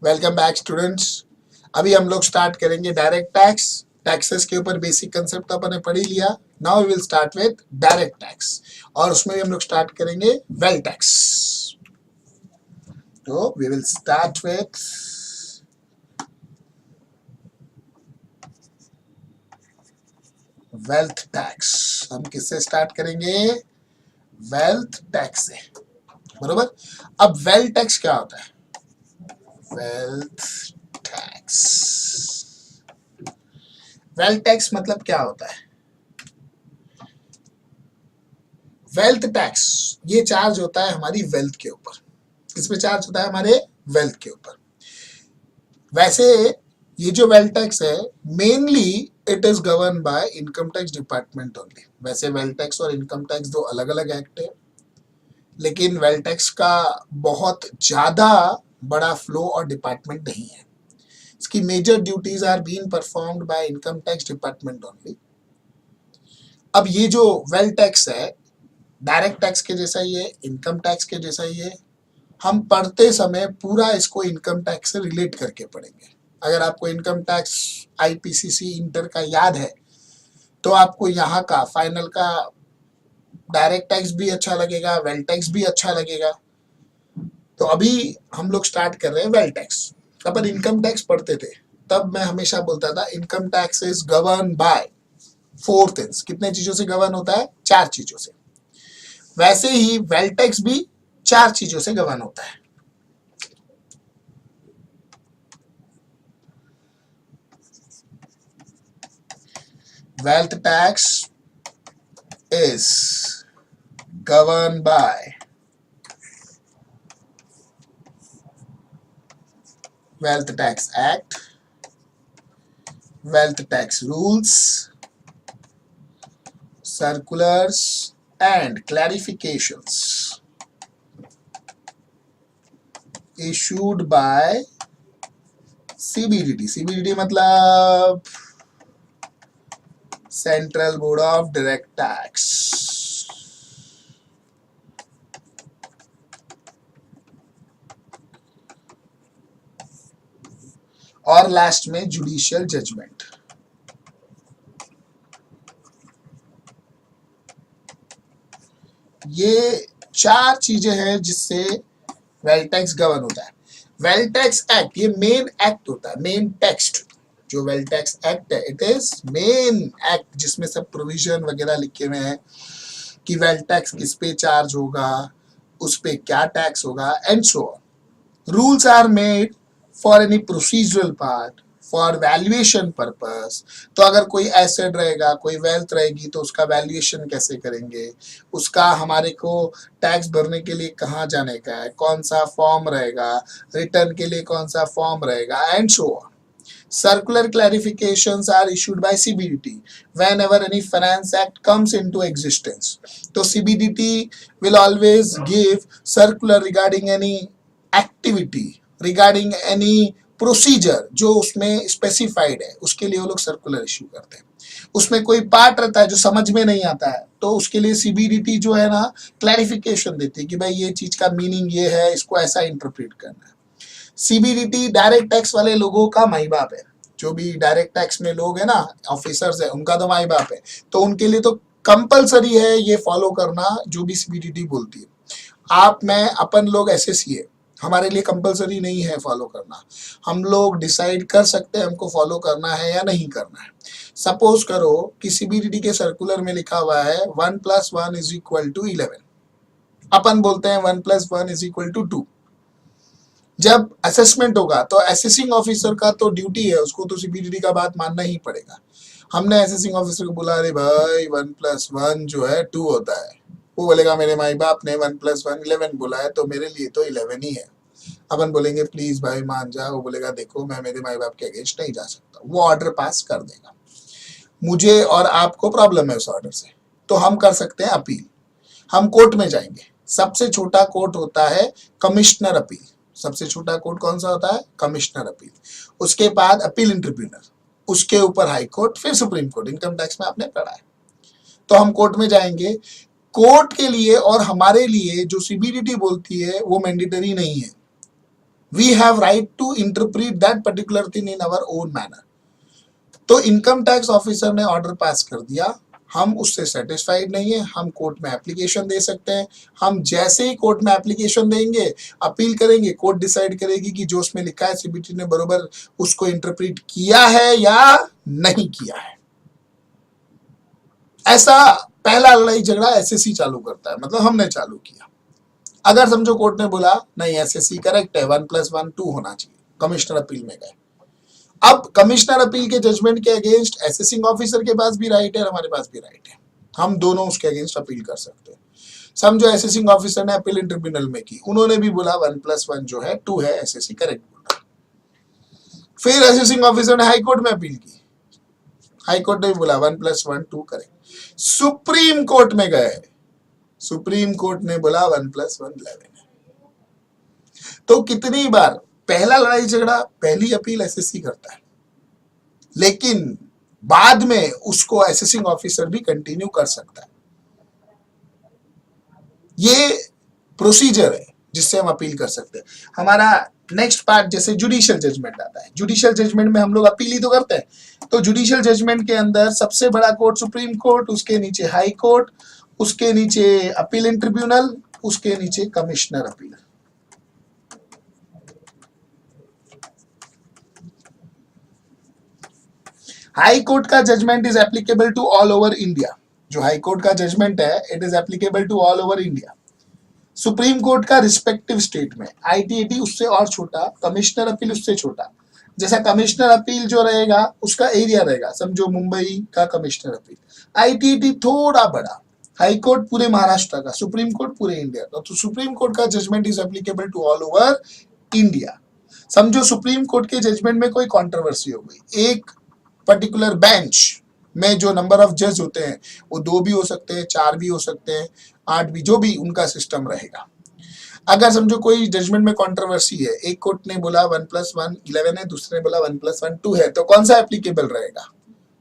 Welcome back students. अभी हम लोग स्टार्ट करेंगे डायरेक्ट टैक्स। टैक्सेस के ऊपर बेसिक कंसेप्ट अपन ने पढ़ ही लिया। Now we will start with direct tax और उसमें भी हम लोग स्टार्ट करेंगे वेल्थ टैक्स। तो we will start with wealth tax. हम किससे स्टार्ट करेंगे? वेल्थ टैक्स से, बरोबर। अब वेल्थ टैक्स क्या होता है? वेल्थ टैक्स, वेल्थ टैक्स मतलब क्या होता है? वेल्थ टैक्स ये चार्ज होता है हमारी वेल्थ के ऊपर। किस पे चार्ज होता है? हमारे वेल्थ के ऊपर। वैसे ये जो वेल्थ टैक्स है mainly it is govern by income tax department only. वैसे वेल्थ टैक्स और इनकम टैक्स दो अलग अलग एक्ट है, लेकिन वेल्थ टैक्स का बहुत ज्यादा बड़ा फ्लो और डिपार्टमेंट नहीं है। इसकी major duties are being performed by income tax department only. अब ये जो वेल्थ टैक्स है डायरेक्ट टैक्स के जैसा ही है, इनकम टैक्स के जैसा ही है। हम पढ़ते समय पूरा इसको इनकम टैक्स से रिलेट करके पढ़ेंगे। अगर आपको इनकम टैक्स आईपीसीसी इंटर का याद है तो आपको यहाँ का फाइनल का डायरेक्ट टैक्स भी अच्छा लगेगा, वेल्थ टैक्स भी अच्छा लगेगा। तो अभी हम लोग स्टार्ट कर रहे हैं वेल्थ टैक्स। अपन इनकम टैक्स पढ़ते थे तब मैं हमेशा बोलता था income tax is govern by 4 things. कितने चीजों से गवर्न होता है? 4 चीजों से। वैसे ही वेल्थ टैक्स भी 4 चीजों से गवर्न होता है। Wealth tax is governed by Wealth Tax Act, Wealth Tax Rules, Circulars and Clarifications issued by CBDT. CBDT मतलब Central Board of Direct Tax. और लास्ट में जुडिशियल जजमेंट। ये 4 चीजें हैं जिससे वेल्थ टैक्स गवर्न होता है। वेल्थ टैक्स एक्ट ये मेन एक्ट होता है, मेन टेक्स्ट। जो वेल्थ टैक्स एक्ट है इट इज मेन एक्ट जिसमें सब प्रोविजन वगैरह लिखे हुए हैं कि वेल्थ टैक्स किस पे चार्ज होगा, उस पे क्या टैक्स होगा and so on. Rules are made for any procedural part, for valuation purpose. तो अगर कोई एसेट रहेगा, कोई वेल्थ रहेगी तो उसका वैल्यूएशन कैसे करेंगे, उसका हमारे को टैक्स भरने के लिए कहाँ जाने का है, कौन सा फॉर्म रहेगा, रिटर्न के लिए कौन सा फॉर्म रहेगा and so on. Circular clarifications are issued by CBDT whenever any finance act comes into existence. So CBDT will always give circular regarding any activity, regarding any procedure जो उसमें specified है, उसके लिए वो लोग सर्कुलर इश्यू करते हैं। उसमें कोई पार्ट रहता है जो समझ में नहीं आता है तो उसके लिए सीबीडीटी जो है ना क्लैरिफिकेशन देती है कि भाई ये चीज का मीनिंग ये है, इसको ऐसा इंटरप्रेट करना है। सीबीडीटी डायरेक्ट टैक्स वाले लोगों का माई बाप है। जो भी डायरेक्ट टैक्स में लोग है ना, ऑफिसर्स है, उनका तो माई बाप है। तो उनके लिए तो कंपलसरी है ये फॉलो करना जो भी सीबीडीटी बोलती है। आप मैं अपन लोग एसएससी है, हमारे लिए कंपलसरी नहीं है फॉलो करना। हम लोग डिसाइड कर सकते हैं हमको फॉलो करना है या नहीं करना है। सपोज करो कि सीबीडीटी के सर्कुलर में लिखा हुआ है 1 + 1 = 11। अपन बोलते हैं 1 + 1 = 2। जब असेसमेंट होगा तो असेसिंग ऑफिसर का तो ड्यूटी है, उसको तो सीबीडीटी का बात मानना ही पड़ेगा। हमने असेसिंग ऑफिसर को बोला अरे भाई 1 + 1 जो है 2 होता है। वो बोलेगा मेरे माई बाप ने 1 + 1 11 बोला है तो मेरे लिए तो 11 ही है। अपन बोलेंगे प्लीज भाई मान जा, वो बोलेगा देखो मैं मेरे माई बाप के अगेंस्ट नहीं जा सकता। वो ऑर्डर पास कर देगा। मुझे और आपको प्रॉब्लम है उस ऑर्डर से, तो हम कर सकते हैं अपील। हम कोर्ट में जाएंगे। सबसे छोटा कोर्ट होता है कमिश्नर अपील। सबसे छोटा कोर्ट कौन सा होता है? Commissioner appeal. उसके बाद अपील ट्रिब्यूनल, उसके ऊपर हाई कोर्ट, फिर सुप्रीम कोर्ट। इनकम टैक्स में आपने पढ़ा है। तो हम कोर्ट में जाएंगे। कोर्ट के लिए और हमारे लिए जो सीबीडीटी बोलती है वो मैंडेटरी नहीं है, we have right to interpret that particular thing in our own manner. तो इनकम टैक्स ऑफिसर ने ऑर्डर पास कर दिया, हम उससे सेटिस्फाइड नहीं है, हम कोर्ट में एप्लीकेशन दे सकते हैं। हम जैसे ही कोर्ट में एप्लीकेशन देंगे, अपील करेंगे, कोर्ट डिसाइड करेगी कि जो उसमें लिखा है सीबीटी ने बरोबर उसको इंटरप्रीट किया है या नहीं किया है। ऐसा पहला लड़ाई झगड़ा एसएससी चालू करता है, मतलब हमने चालू किया। अगर समझो कोर्ट ने बोला नहीं एसएससी करेक्ट है, 1+1 2 होना चाहिए, कमिश्नर अपील में गए। अब कमिश्नर अपील के जजमेंट के अगेंस्ट असेसिंग ऑफिसर के पास भी राइट है और हमारे पास भी राइट है, हम दोनों उसके अगेंस्ट अपील कर सकते हैं। समझो असेसिंग ऑफिसर ने अपील ट्रिब्यूनल में की, उन्होंने भी बोला 1+1 जो है 2 है, एसएससी करेक्ट बोला। फिर असेसिंग ऑफिसर ने हाई कोर्ट में अपील की, हाई कोर्ट ने भी बोला 1+1 2 करेक्ट। सुप्रीम कोर्ट में गए, सुप्रीम कोर्ट ने बोला 1+1 11 है। तो कितनी बार पहला लड़ाई झगड़ा, पहली अपील एसएससी करता है, लेकिन बाद में उसको असेसिंग ऑफिसर भी कंटिन्यू कर सकता है। ये प्रोसीजर है जिससे हम अपील कर सकते हैं। हमारा नेक्स्ट पार्ट जैसे जुडिशियल जजमेंट आता है, जुडिशियल जजमेंट में हम लोग अपील ही तो करते हैं। तो जुडिशियल जजमेंट के अंदर सबसे बड़ा कोर्ट सुप्रीम कोर्ट, उसके नीचे हाई कोर्ट, उसके नीचे अपील ट्रिब्यूनल, उसके नीचे कमिश्नर अपील। हाई कोर्ट का judgment is applicable to all over India. जो हाई कोर्ट का जजमेंट है it is applicable to all over India. Supreme court का रिस्पेक्टिव स्टेट में, आईटीएटी उससे और छोटा, कमिश्नर अपील उससे छोटा। जैसा कमिश्नर अपील जो रहेगा उसका एरिया रहेगा, समझो मुंबई का कमिश्नर अपील, आईटीएटी थोड़ा बड़ा, हाई कोर्ट पूरे महाराष्ट्र का, सुप्रीम कोर्ट पूरे इंडिया का। तो सुप्रीम कोर्ट का judgment is applicable to all over India. समझो सुप्रीम कोर्ट के जजमेंट में कोई कंट्रोवर्सी हो गई, एक पर्टिकुलर बेंच में जो नंबर ऑफ जज होते हैं वो 2 भी हो सकते हैं, 4 भी हो सकते हैं, 8 भी, जो भी उनका सिस्टम रहेगा। अगर समझो कोई जजमेंट में कंट्रोवर्सी है, एक कोर्ट ने बोला 1+1 11 है, दूसरे ने बोला 1+1 2 है, तो कौन सा एप्लीकेबल रहेगा?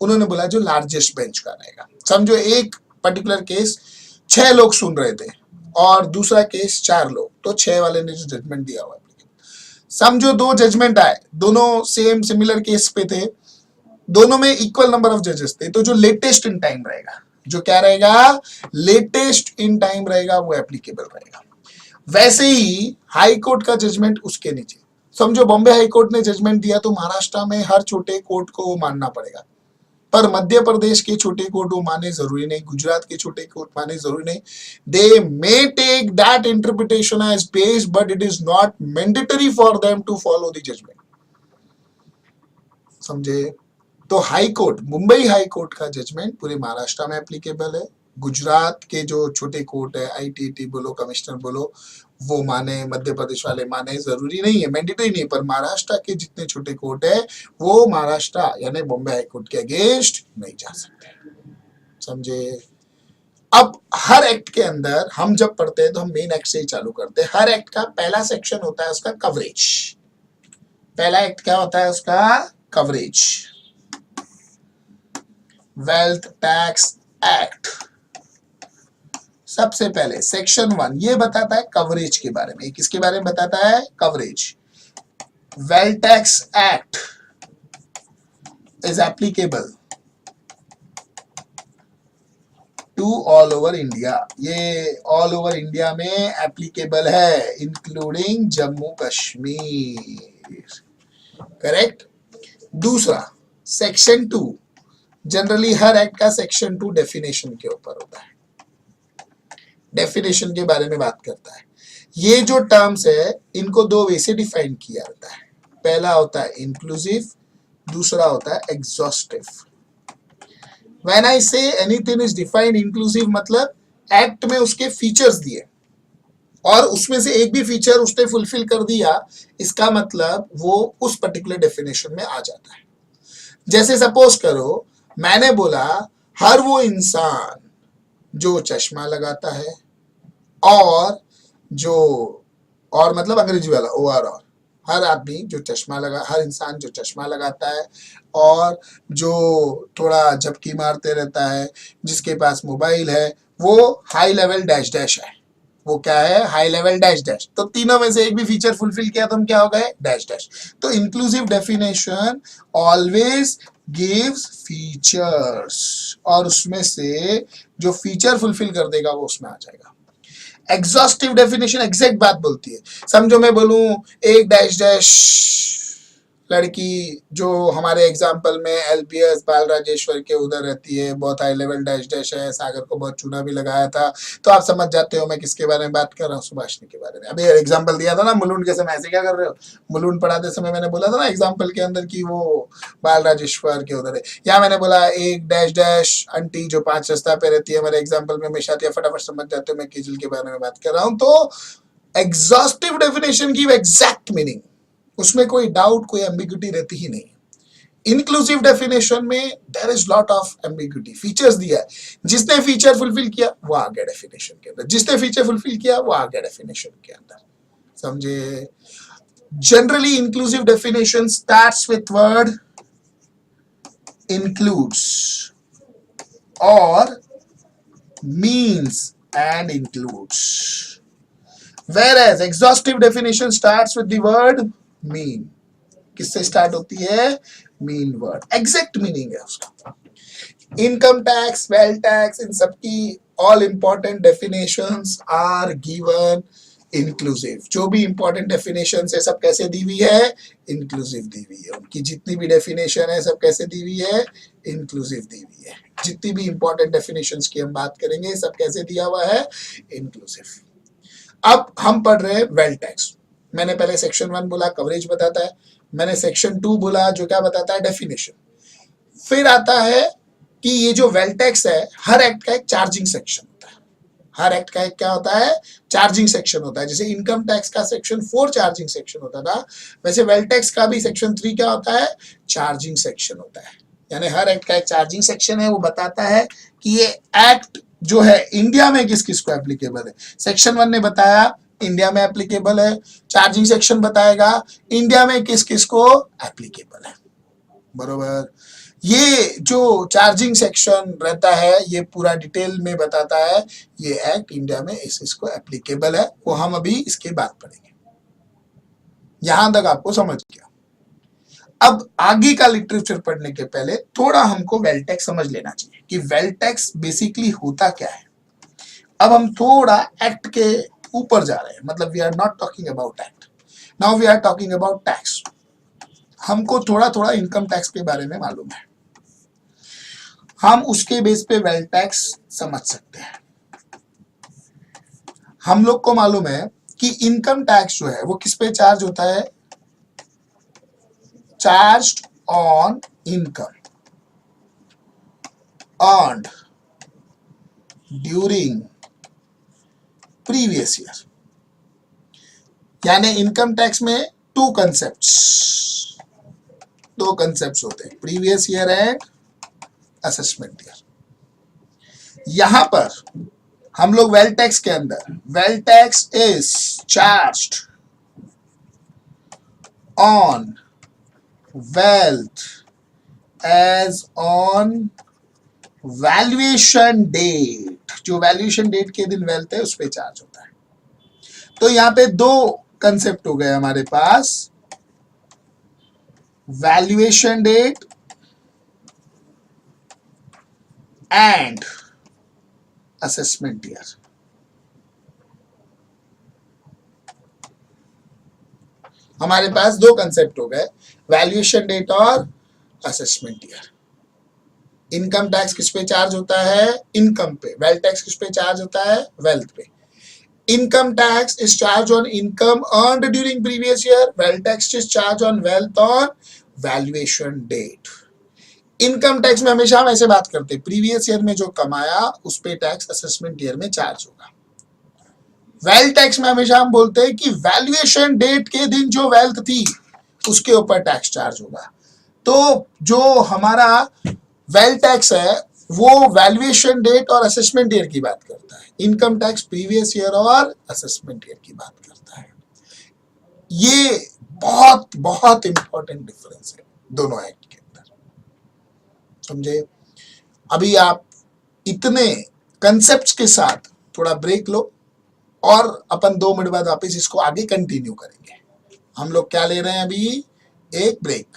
उन्होंने बोला जो लार्जेस्ट बेंच का रहेगा। समझो एक पर्टिकुलर केस 6 लोग सुन रहे थे और दूसरा केस 4 लोग, तो 6 वाले ने जो जजमेंट दिया हुआ एप्लीकेबल। समझो 2 जजमेंट आए, दोनों सेम सिमिलर केस पे थे, दोनों में इक्वल नंबर ऑफ जजेस थे, तो जो लेटेस्ट इन टाइम रहेगा, जो क्या रहेगा, लेटेस्ट इन टाइम रहेगा, वो एप्लीकेबल रहेगा। वैसे ही हाई कोर्ट का जजमेंट उसके नीचे, समझो बॉम्बे हाई कोर्ट ने जजमेंट दिया तो महाराष्ट्र में हर छोटे कोर्ट को वो मानना पड़ेगा, पर मध्य प्रदेश के छोटे कोर्ट वो माने जरूरी नहीं, गुजरात के छोटे कोर्ट माने जरूरी नहीं। They may take that interpretation as base, but it is not mandatory for them to follow the judgment. समझे? तो high court, Mumbai high court का जजमेंट पूरे महाराष्ट्र में एप्लीकेबल है। गुजरात के जो छोटे कोर्ट है, आईटीटी बोलो, कमिश्नर बोलो, वो माने, मध्य प्रदेश वाले माने, जरूरी नहीं है, मैंडेटरी नहीं है, पर महाराष्ट्र के जितने छोटे कोर्ट है वो महाराष्ट्र यानी बॉम्बे हाई कोर्ट के अगेंस्ट नहीं जा सकते। समझे? अब हर एक्ट के अंदर हम जब पढ़ते हैं तो हम मेन एक्ट से ही चालू करते हैं। हर एक्ट का पहला सेक्शन होता है उसका कवरेज। पहला एक्ट क्या होता है उसका? कवरेज। वेल्थ टैक्स एक्ट सबसे पहले सेक्शन 1 ये बताता है कवरेज के बारे में। किसके बारे में बताता है? Coverage. Wealth tax act is applicable to all over India. ये ऑल ओवर इंडिया में एप्लीकेबल है, इंक्लूडिंग जम्मू कश्मीर। करेक्ट। दूसरा सेक्शन 2, जनरली हर एक्ट का सेक्शन 2 डेफिनेशन के ऊपर होता है, डेफिनेशन के बारे में बात करता है। ये जो टर्म्स है इनको 2 वे से डिफाइन किया जाता है। पहला होता है इंक्लूसिव, दूसरा होता है exhaustive. When I say anything is defined inclusive, मतलब एक्ट में उसके फीचर्स दिए और उसमें से एक भी फीचर उसने फुलफिल कर दिया, इसका मतलब वो उस पर्टिकुलर डेफिनेशन में आ जाता है। जैसे सपोज करो मैंने बोला हर वो इंसान जो चश्मा लगाता है और जो, और मतलब अंग्रेजी वाला ओवरऑल, हर आदमी जो चश्मा लगा, हर इंसान जो चश्मा लगाता है और जो थोड़ा झपकी मारते रहता है, जिसके पास मोबाइल है, वो हाई लेवल डैश डैश है, वो क्या है, हाई लेवल डैश डैश। तो तीनों में से एक भी फीचर फुलफिल किया तो हम क्या हो गए, डैश डैश। तो inclusive definition always gives features, और उसमें से जो फीचर फुलफिल कर देगा वो उसमें आ जाएगा। एग्जॉस्टिव डेफिनेशन एग्जैक्ट बात बोलती है। समझो मैं बोलूं एक डैश डैश लड़की जो हमारे एग्जाम्पल में एलपीएस बाल राजेश्वर के उधर रहती है, बहुत हाई लेवल डैश डैश है, सागर को बहुत चूना भी लगाया था, तो आप समझ जाते हो मैं किसके बारे में बात कर रहा हूँ, सुभाषिनी के बारे में। अभी एग्जाम्पल दिया था ना मुलुंड के समय, ऐसे क्या कर रहे हो, मुलुंड पढ़ाते समय मैंने बोला था ना एग्जाम्पल के अंदर कि वो बाल राजेश्वर के उधर है। या मैंने बोला एक डैश डैश आंटी जो 5 रास्ता पे रहती है, मेरे एग्जाम्पल में हमेशा दिया, फटाफट समझ जाते हो मैं केजल के बारे में बात कर रहा हूँ। तो एग्जॉस्टिव डेफिनेशन की एग्जैक्ट मीनिंग, उसमें कोई डाउट कोई एम्बिग्यूटी रहती ही नहीं। इंक्लूसिव डेफिनेशन में there is lot of ambiguity, features दिया है, जिसने फीचर फुलफिल किया वो आ गया डेफिनेशन के अंदर, जिसने फीचर फुलफिल किया वो आ गया डेफिनेशन के अंदर, समझे। Generally inclusive definition starts with word includes or means and includes, whereas exhaustive definition starts with the word mean। किससे स्टार्ट होती है, मीन वर्ड, एग्जैक्ट मीनिंग है उसका। इनकम टैक्स, वेल्थ टैक्स, इन सब की all important definitions are given inclusive. जो भी इंपॉर्टेंट डेफिनेशन है सब कैसे दी हुई है, इंक्लूसिव दी हुई है। उनकी जितनी भी डेफिनेशन है सब कैसे दी हुई है, इंक्लूसिव दी हुई है। जितनी भी इंपॉर्टेंट डेफिनेशंस की हम बात करेंगे सब कैसे दिया हुआ है, इंक्लूसिव। अब हम पढ़ रहे हैं वेल्थ टैक्स। मैंने पहले सेक्शन 1 बोला कवरेज बताता है, मैंने सेक्शन 2 बोला जो क्या बताता है, डेफिनेशन। फिर आता है कि ये जो वेल्थ टैक्स है हर एक्ट का एक चार्जिंग सेक्शन होता है, हर एक्ट का एक क्या होता है, चार्जिंग सेक्शन होता है। जैसे इनकम टैक्स का सेक्शन 4 चार्जिंग सेक्शन होता था, वैसे वेल्थ टैक्स का भी सेक्शन 3 क्या होता है, चार्जिंग सेक्शन होता है। यानी हर एक्ट का एक चार्जिंग सेक्शन है, वो बताता है कि ये एक्ट जो है इंडिया में किस किस को एप्लीकेबल है। सेक्शन 1 ने बताया इंडिया में एप्लीकेबल है, चार्जिंग सेक्शन बताएगा इंडिया में किस किस को एप्लीकेबल है, बरोबर। ये जो चार्जिंग सेक्शन रहता है ये पूरा डिटेल में बताता है ये एक्ट इंडिया में इस इसको एप्लीकेबल है, वो हम अभी इसके बाद पढ़ेंगे। यहां तक आपको समझ गया। अब आगे का लिटरेचर पढ़ने के पहले थोड़ा हमको वेल्थ टैक्स समझ लेना चाहिए कि वेल्थ टैक्स बेसिकली होता क्या है। अब हम थोड़ा एक्ट के ऊपर जा रहे हैं, मतलब we are not talking about act, now we are talking about tax. हमको थोड़ा थोड़ा इनकम टैक्स के बारे में मालूम है, हम उसके बेस पे वेल्थ टैक्स समझ सकते हैं। हम लोग को मालूम है कि इनकम टैक्स जो है वो किस पे चार्ज होता है, charged on income earned during previous year. यानी इनकम टैक्स में दो कंसेप्ट्स होते हैं, previous year and assessment year. यहां पर हम लोग वेल्थ टैक्स के अंदर, wealth tax is charged on wealth as on valuation date. जो वैल्यूएशन डेट के दिन वेल्थ है उस पर चार्ज होता है। तो यहां पे दो कंसेप्ट हो गए हमारे पास, valuation date and assessment year. हमारे पास दो कंसेप्ट हो गए, वैल्यूएशन डेट और असेसमेंट ईयर। इनकम टैक्स किस पे चार्ज होता है, इनकम पे। वेल्थ टैक्स किस पे चार्ज होता है, वेल्थ पे। Income tax is charge on income earned during previous year, wealth tax is charge on wealth on valuation date. Income tax में हमेशा हम ऐसे बात करते हैं, प्रीवियस ईयर में जो कमाया उस पे टैक्स असेसमेंट ईयर में चार्ज होगा। वेल्थ टैक्स में हमेशा हम बोलते हैं कि वैल्यूएशन डेट के दिन जो वेल्थ थी उसके ऊपर टैक्स चार्ज होगा। तो जो हमारा वेल्थ टैक्स है वो वैल्यूएशन डेट और असेसमेंट ईयर की बात करता है, इनकम टैक्स प्रीवियस ईयर और असेसमेंट ईयर की बात करता है। ये बहुत बहुत इंपॉर्टेंट डिफरेंस है दोनों एक्ट के अंदर, समझे। अभी आप इतने कंसेप्ट्स के साथ थोड़ा ब्रेक लो, और अपन 2 मिनट बाद वापस इसको आगे कंटिन्यू करेंगे। हम लोग क्या ले रहे हैं अभी, एक ब्रेक।